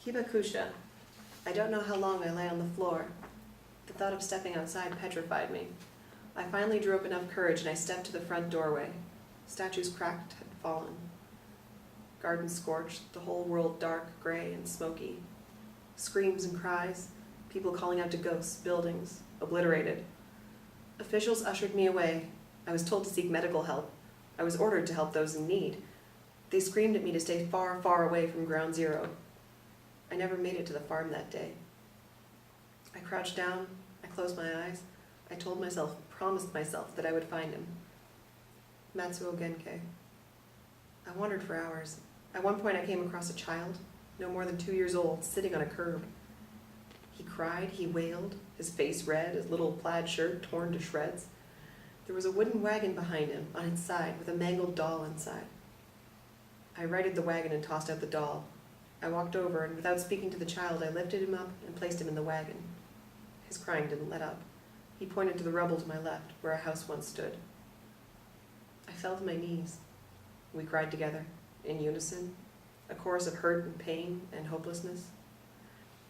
Hibakusha. I don't know how long I lay on the floor. The thought of stepping outside petrified me. I finally drew up enough courage and I stepped to the front doorway. Statues cracked had fallen. Gardens scorched, the whole world dark, gray, and smoky. Screams and cries, people calling out to ghosts, buildings, obliterated. Officials ushered me away. I was told to seek medical help. I was ordered to help those in need. They screamed at me to stay far, far away from ground zero. I never made it to the farm that day. I crouched down, I closed my eyes. I promised myself that I would find him. Matsuo Genkai. I wandered for hours. At one point I came across a child, no more than 2 years old, sitting on a curb. He cried, he wailed, his face red, his little plaid shirt torn to shreds. There was a wooden wagon behind him, on its side, with a mangled doll inside. I righted the wagon and tossed out the doll. I walked over, and without speaking to the child, I lifted him up and placed him in the wagon. His crying didn't let up. He pointed to the rubble to my left, where a house once stood. I fell to my knees. We cried together, in unison, a chorus of hurt and pain and hopelessness.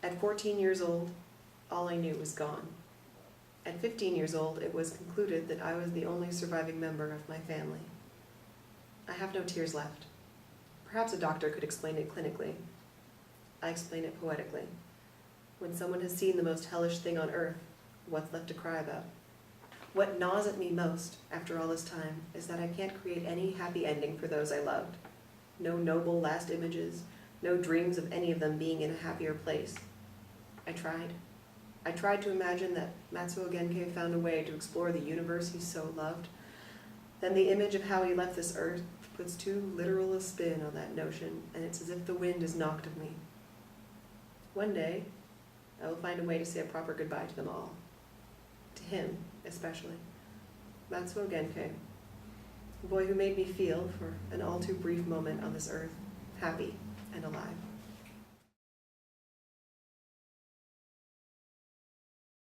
At 14 years old, all I knew was gone. At 15 years old, it was concluded that I was the only surviving member of my family. I have no tears left. Perhaps a doctor could explain it clinically. I explain it poetically. When someone has seen the most hellish thing on earth, what's left to cry about? What gnaws at me most, after all this time, is that I can't create any happy ending for those I loved. No noble last images, no dreams of any of them being in a happier place. I tried. I tried to imagine that Matsuo Genkai found a way to explore the universe he so loved. Then the image of how he left this earth puts too literal a spin on that notion, and it's as if the wind is knocked of me. One day, I will find a way to say a proper goodbye to them all. To him, especially. Matsuo Genkai, the boy who made me feel, for an all too brief moment on this earth, happy and alive.